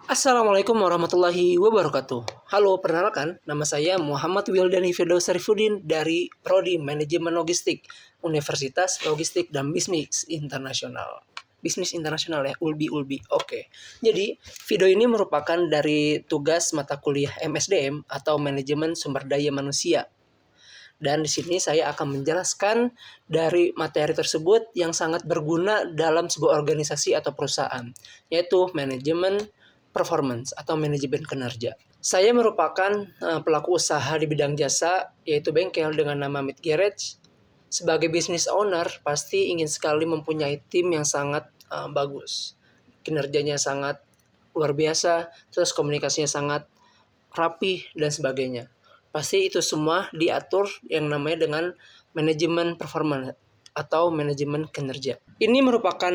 Assalamualaikum warahmatullahi wabarakatuh. Halo, perkenalkan, nama saya Muhammad Wildani Firdaus Sarifudin dari Prodi Manajemen Logistik, Universitas Logistik dan Bisnis Internasional. Bisnis Internasional ya, Ulbi. Oke. Jadi, video ini merupakan dari tugas mata kuliah MSDM atau Manajemen Sumber Daya Manusia. Dan di sini saya akan menjelaskan dari materi tersebut yang sangat berguna dalam sebuah organisasi atau perusahaan, yaitu manajemen performance atau manajemen kinerja. Saya merupakan pelaku usaha di bidang jasa, yaitu bengkel dengan nama Mid Garage. Sebagai business owner, pasti ingin sekali mempunyai tim yang sangat bagus. Kinerjanya sangat luar biasa, terus komunikasinya sangat rapi, dan sebagainya. Pasti itu semua diatur yang namanya dengan manajemen performance atau manajemen kinerja. Ini merupakan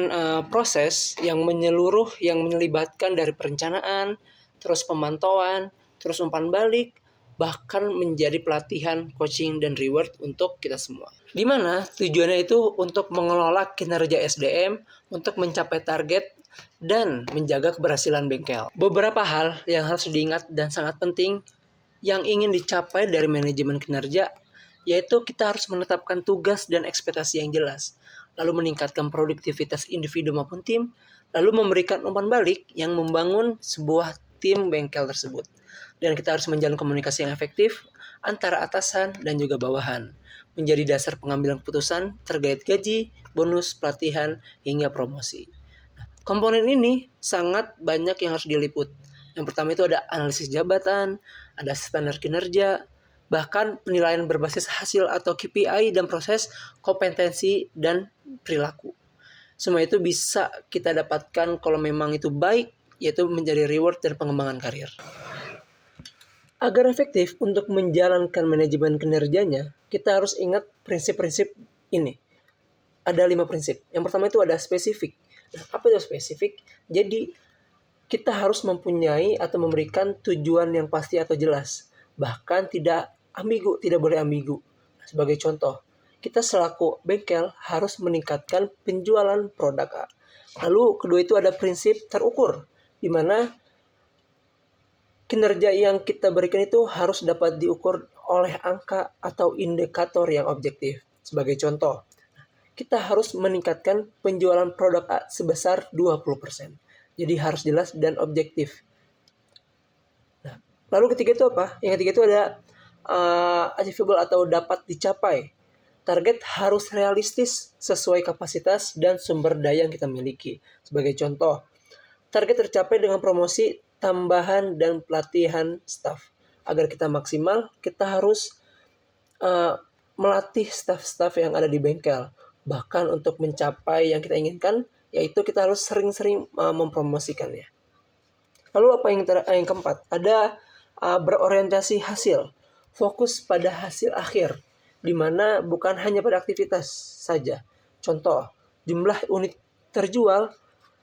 proses yang menyeluruh, yang melibatkan dari perencanaan, terus pemantauan, terus umpan balik, bahkan menjadi pelatihan, coaching, dan reward untuk kita semua. Di mana tujuannya itu untuk mengelola kinerja SDM, untuk mencapai target, dan menjaga keberhasilan bengkel. Beberapa hal yang harus diingat dan sangat penting yang ingin dicapai dari manajemen kinerja, yaitu kita harus menetapkan tugas dan ekspektasi yang jelas, lalu meningkatkan produktivitas individu maupun tim, lalu memberikan umpan balik yang membangun sebuah tim bengkel tersebut. Dan kita harus menjalin komunikasi yang efektif antara atasan dan juga bawahan, menjadi dasar pengambilan keputusan terkait gaji, bonus, pelatihan, hingga promosi. Komponen ini sangat banyak yang harus diliput. Yang pertama itu ada analisis jabatan, ada standar kinerja, bahkan penilaian berbasis hasil atau KPI dan proses kompetensi dan perilaku. Semua itu bisa kita dapatkan kalau memang itu baik, yaitu menjadi reward dan pengembangan karir. Agar efektif untuk menjalankan manajemen kinerjanya, kita harus ingat prinsip-prinsip ini. Ada 5 prinsip. Yang pertama itu ada spesifik. Nah, apa itu spesifik? Jadi, kita harus mempunyai atau memberikan tujuan yang pasti atau jelas. Bahkan tidak boleh ambigu. Sebagai contoh, kita selaku bengkel harus meningkatkan penjualan produk A. Lalu kedua itu ada prinsip terukur, di mana kinerja yang kita berikan itu harus dapat diukur oleh angka atau indikator yang objektif. Sebagai contoh, kita harus meningkatkan penjualan produk A sebesar 20%. Jadi harus jelas dan objektif. Nah, lalu ketiga itu apa? Yang ketiga itu ada achievable atau dapat dicapai. Target harus realistis sesuai kapasitas dan sumber daya yang kita miliki. Sebagai contoh, target tercapai dengan promosi, tambahan, dan pelatihan staf. Agar kita maksimal, kita harus melatih staf-staf yang ada di bengkel. Bahkan untuk mencapai yang kita inginkan, yaitu kita harus sering-sering mempromosikannya. Lalu apa yang keempat? Ada berorientasi hasil, fokus pada hasil akhir, di mana bukan hanya pada aktivitas saja. Contoh, jumlah unit terjual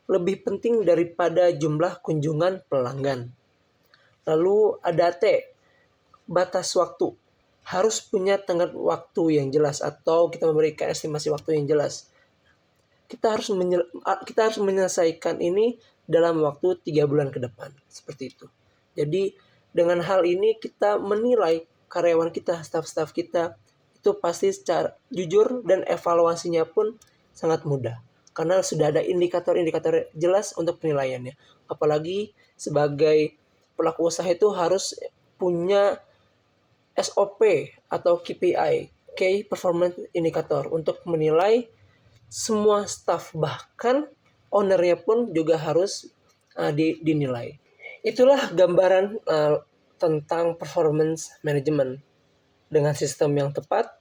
lebih penting daripada jumlah kunjungan pelanggan. Lalu ada T, batas waktu. Harus punya tenggat waktu yang jelas atau kita memberikan estimasi waktu yang jelas. Kita harus menyelesaikan ini dalam waktu 3 bulan ke depan. Seperti itu. Jadi dengan hal ini kita menilai karyawan kita, staf-staf kita itu pasti secara jujur dan evaluasinya pun sangat mudah. Karena sudah ada indikator-indikator jelas untuk penilaiannya. Apalagi sebagai pelaku usaha itu harus punya SOP atau KPI, Key Performance Indicator, untuk menilai semua staff, bahkan ownernya pun juga harus dinilai. Itulah gambaran tentang performance management. Dengan sistem yang tepat,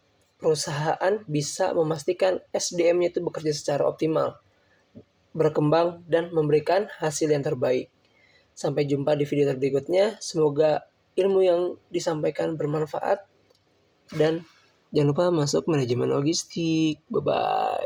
perusahaan bisa memastikan SDM-nya itu bekerja secara optimal, berkembang, dan memberikan hasil yang terbaik. Sampai jumpa di video berikutnya. Semoga ilmu yang disampaikan bermanfaat. Dan jangan lupa masuk manajemen logistik. Bye-bye.